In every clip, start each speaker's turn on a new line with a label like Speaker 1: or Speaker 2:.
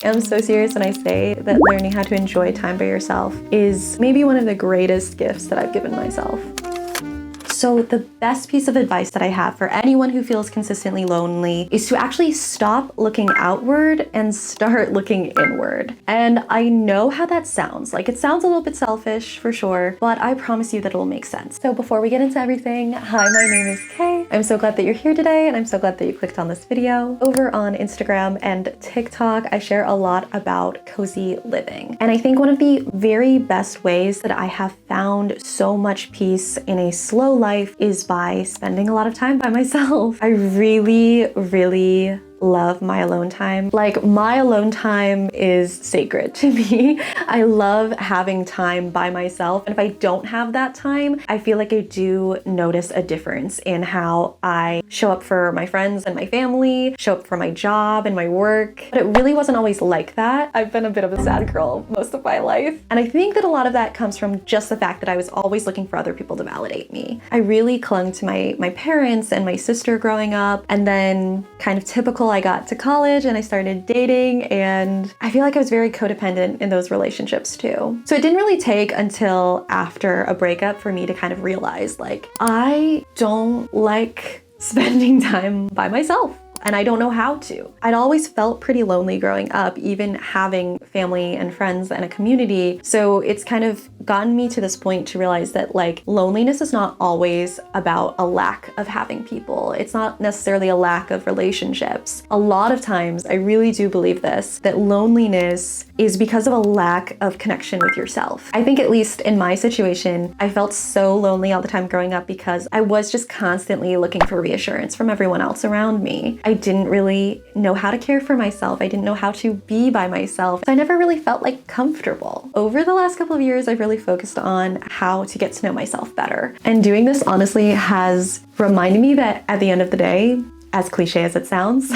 Speaker 1: I'm so serious when I say that learning how to enjoy time by yourself is maybe one of the greatest gifts that I've given myself. So the best piece of advice that I have for anyone who feels consistently lonely is to actually stop looking outward and start looking inward. And I know how that sounds. Like, it sounds a little bit selfish for sure, but I promise you that it will make sense. So before we get into everything, hi, my name is Kay. I'm so glad that you're here today, and I'm so glad that you clicked on this video. Over on Instagram and TikTok, I share a lot about cozy living. And I think one of the very best ways that I have found so much peace in a slow life is by spending a lot of time by myself. I really love my alone time. Like, my alone time is sacred to me. I love having time by myself. And if I don't have that time, I feel like I do notice a difference in how I show up for my friends and my family, show up for my job and my work. But it really wasn't always like that. I've been a bit of a sad girl most of my life. And I think that a lot of that comes from just the fact that I was always looking for other people to validate me. I really clung to my parents and my sister growing up. And then, kind of typical, I got to college and I started dating, and I feel like I was very codependent in those relationships too. So it didn't really take until after a breakup for me to kind of realize, like, I don't like spending time by myself. And I don't know how to. I'd always felt pretty lonely growing up, even having family and friends and a community. So it's kind of gotten me to this point to realize that, like, loneliness is not always about a lack of having people. It's not necessarily a lack of relationships. A lot of times, I really do believe this, that loneliness is because of a lack of connection with yourself. I think, at least in my situation, I felt so lonely all the time growing up because I was just constantly looking for reassurance from everyone else around me. I didn't really know how to care for myself. I didn't know how to be by myself. So I never really felt like comfortable. Over the last couple of years, I've really focused on how to get to know myself better. And doing this honestly has reminded me that at the end of the day, as cliche as it sounds,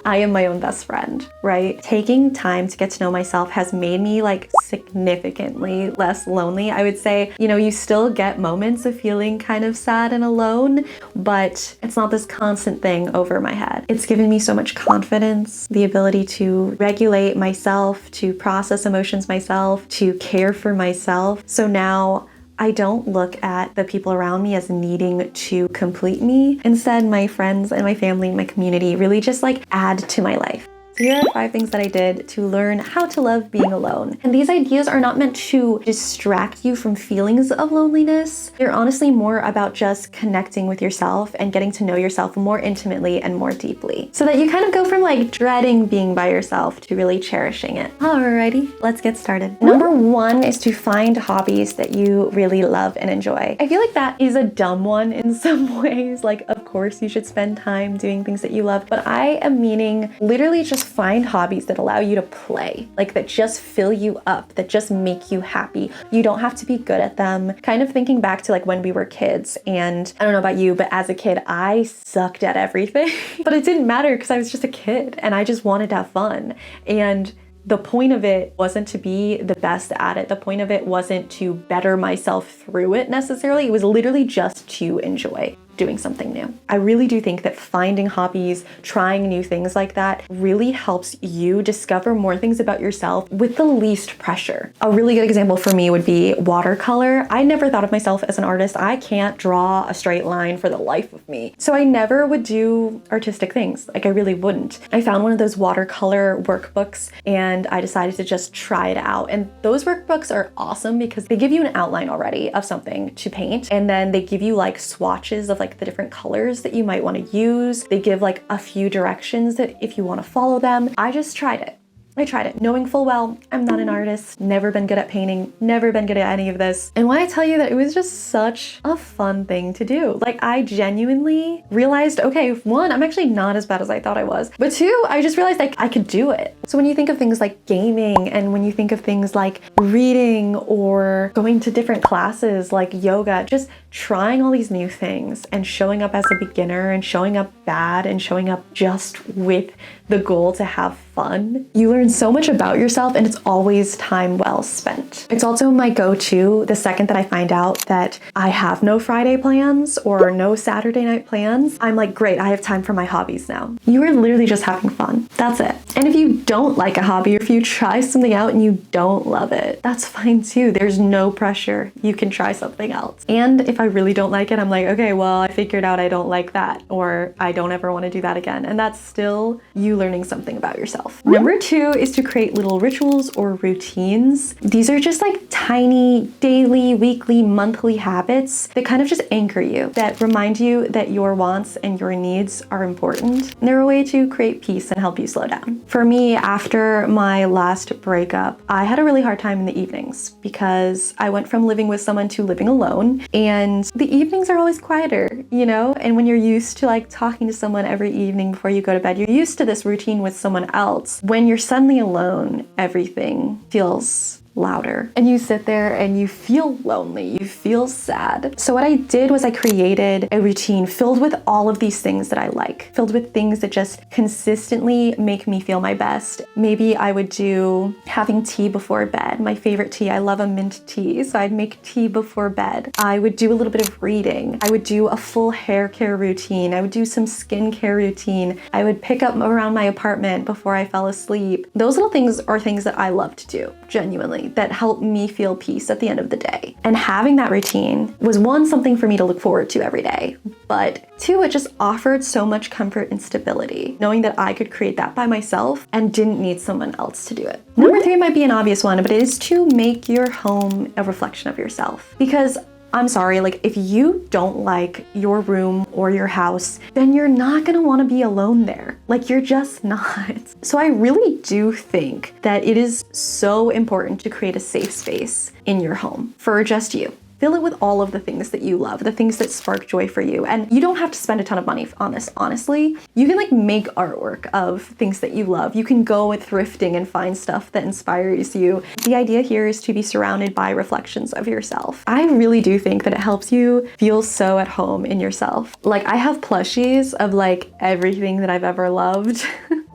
Speaker 1: I am my own best friend, right? Taking time to get to know myself has made me, like, significantly less lonely. I would say, you know, you still get moments of feeling kind of sad and alone, but it's not this constant thing over my head. It's given me so much confidence, the ability to regulate myself, to process emotions myself, to care for myself. So now I don't look at the people around me as needing to complete me. Instead, my friends and my family and my community really just, like, add to my life. So here are 5 things that I did to learn how to love being alone. And these ideas are not meant to distract you from feelings of loneliness. They're honestly more about just connecting with yourself and getting to know yourself more intimately and more deeply, so that you kind of go from, like, dreading being by yourself to really cherishing it. Alrighty, let's get started. Number 1 is to find hobbies that you really love and enjoy. I feel like that is a dumb one in some ways. Like, of course you should spend time doing things that you love, but I am meaning literally just find hobbies that allow you to play, like, that just fill you up, that just make you happy. You don't have to be good at them. Kind of thinking back to, like, when we were kids, and I don't know about you, but as a kid, I sucked at everything. But it didn't matter because I was just a kid and I just wanted to have fun. And the point of it wasn't to be the best at it. The point of it wasn't to better myself through it necessarily. It was literally just to enjoy doing something new. I really do think that finding hobbies, trying new things like that, really helps you discover more things about yourself with the least pressure. A really good example for me would be watercolor. I never thought of myself as an artist. I can't draw a straight line for the life of me. So I never would do artistic things. Like, I really wouldn't. I found one of those watercolor workbooks and I decided to just try it out. And those workbooks are awesome because they give you an outline already of something to paint. And then they give you, like, swatches of, like, the different colors that you might want to use. They give, like, a few directions that if you want to follow them. I just tried it. I tried it, knowing full well I'm not an artist, never been good at painting, never been good at any of this. And when I tell you that it was just such a fun thing to do, like, I genuinely realized, okay, 1, I'm actually not as bad as I thought I was, but 2, I just realized, like, I could do it. So when you think of things like gaming, and when you think of things like reading or going to different classes like yoga, just trying all these new things and showing up as a beginner and showing up bad and showing up just with the goal to have fun, you learn so much about yourself, and it's always time well spent. It's also my go-to the second that I find out that I have no Friday plans or no Saturday night plans. I'm like, great, I have time for my hobbies now. You are literally just having fun. That's it. And if you don't like a hobby, or if you try something out and you don't love it, that's fine too. There's no pressure. You can try something else. And if I really don't like it, I'm like, okay, well, I figured out I don't like that, or I don't ever want to do that again. And that's still you learning something about yourself. Number 2 is to create little rituals or routines. These are just like tiny daily, weekly, monthly habits that kind of just anchor you, that remind you that your wants and your needs are important. And they're a way to create peace and help you slow down. For me, after my last breakup, I had a really hard time in the evenings because I went from living with someone to living alone, and the evenings are always quieter, you know? And when you're used to like talking to someone every evening before you go to bed, you're used to this routine with someone else. When you're suddenly alone, everything feels louder, and you sit there and you feel lonely, you feel sad. So what I did was I created a routine filled with all of these things that I like, filled with things that just consistently make me feel my best. Maybe I would do having tea before bed, my favorite tea. I love a mint tea, so I'd make tea before bed. I would do a little bit of reading. I would do a full hair care routine. I would do some skincare routine. I would pick up around my apartment before I fell asleep. Those little things are things that I love to do, genuinely, that help me feel peace at the end of the day. And having that routine was, one, something for me to look forward to every day, but two, it just offered so much comfort and stability, knowing that I could create that by myself and didn't need someone else to do it. Number 3 might be an obvious one, but it is to make your home a reflection of yourself. Because I'm sorry, like if you don't like your room or your house, then you're not gonna wanna be alone there. Like you're just not. So I really do think that it is so important to create a safe space in your home for just you. Fill it with all of the things that you love, the things that spark joy for you. And you don't have to spend a ton of money on this, honestly. You can like make artwork of things that you love. You can go with thrifting and find stuff that inspires you. The idea here is to be surrounded by reflections of yourself. I really do think that it helps you feel so at home in yourself. Like I have plushies of like everything that I've ever loved.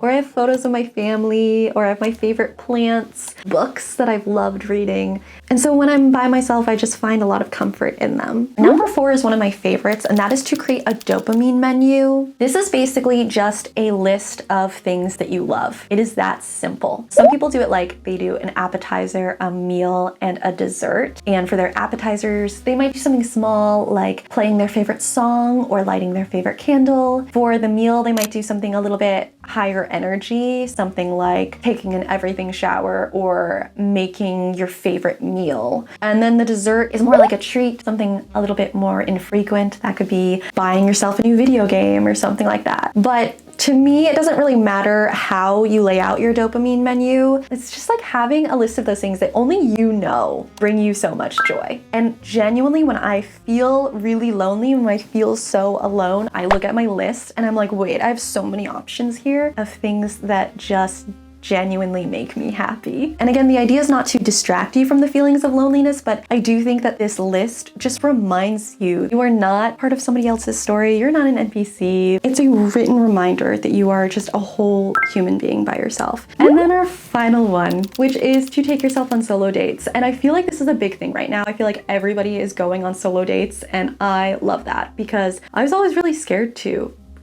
Speaker 1: Or I have photos of my family, or I have my favorite plants, books that I've loved reading. And so when I'm by myself, I just find a lot of comfort in them. Number 4 is one of my favorites, and that is to create a dopamine menu. This is basically just a list of things that you love. It is that simple. Some people do it like they do an appetizer, a meal, and a dessert. And for their appetizers, they might do something small like playing their favorite song or lighting their favorite candle. For the meal, they might do something a little bit higher energy, something like taking an everything shower or making your favorite meal. And then the dessert is more like a treat, something a little bit more infrequent. That could be buying yourself a new video game or something like that. But to me, it doesn't really matter how you lay out your dopamine menu. It's just like having a list of those things that only you know bring you so much joy. And genuinely, when I feel really lonely, when I feel so alone, I look at my list and I'm like, wait, I have so many options here of things that just genuinely make me happy. And again, the idea is not to distract you from the feelings of loneliness, but I do think that this list just reminds you, you are not part of somebody else's story. You're not an NPC. It's a written reminder that you are just a whole human being by yourself. And then our final one, which is to take yourself on solo dates. And I feel like this is a big thing right now. I feel like everybody is going on solo dates, and I love that because I was always really scared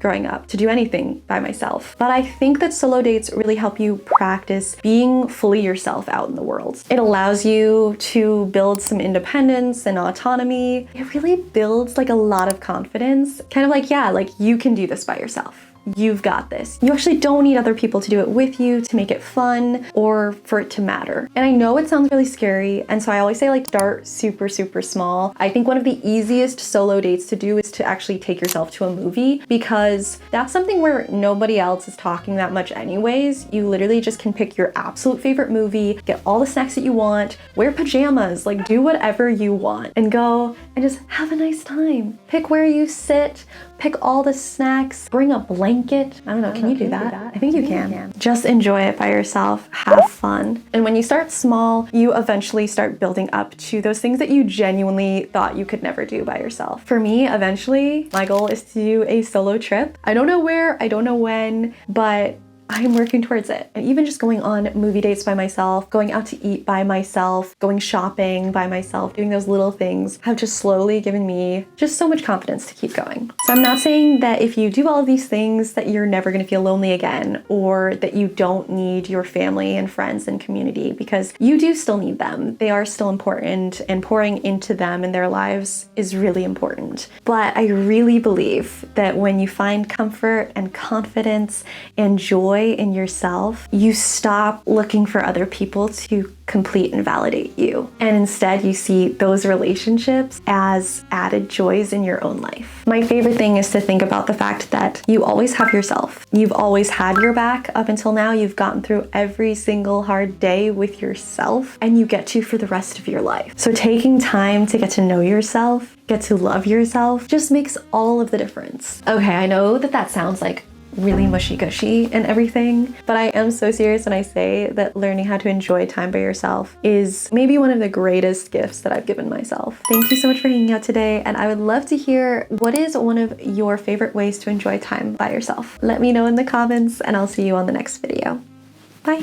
Speaker 1: growing up to do anything by myself. But I think that solo dates really help you practice being fully yourself out in the world. It allows you to build some independence and autonomy. It really builds like a lot of confidence. Kind of like, yeah, like you can do this by yourself. You've got this. You actually don't need other people to do it with you to make it fun or for it to matter. And I know it sounds really scary, and so I always say like start super, super small. I think one of the easiest solo dates to do is to actually take yourself to a movie, because that's something where nobody else is talking that much anyways. You literally just can pick your absolute favorite movie, get all the snacks that you want, wear pajamas, like do whatever you want and go and just have a nice time. Pick where you sit, pick all the snacks, bring a blanket blanket. I don't know, can you do that? I think you can. Just enjoy it by yourself, have fun. And when you start small, you eventually start building up to those things that you genuinely thought you could never do by yourself. For me, eventually, my goal is to do a solo trip. I don't know where, I don't know when, but I'm working towards it. And even just going on movie dates by myself, going out to eat by myself, going shopping by myself, doing those little things have just slowly given me just so much confidence to keep going. So I'm not saying that if you do all of these things that you're never gonna feel lonely again, or that you don't need your family and friends and community, because you do still need them. They are still important, and pouring into them in their lives is really important. But I really believe that when you find comfort and confidence and joy in yourself, you stop looking for other people to complete and validate you. And instead you see those relationships as added joys in your own life. My favorite thing is to think about the fact that you always have yourself. You've always had your back up until now. You've gotten through every single hard day with yourself, and you get to for the rest of your life. So taking time to get to know yourself, get to love yourself, just makes all of the difference. Okay, I know that sounds like really mushy-gushy and everything, but I am so serious when I say that learning how to enjoy time by yourself is maybe one of the greatest gifts that I've given myself. Thank you so much for hanging out today, and I would love to hear what is one of your favorite ways to enjoy time by yourself. Let me know in the comments, and I'll see you on the next video. Bye!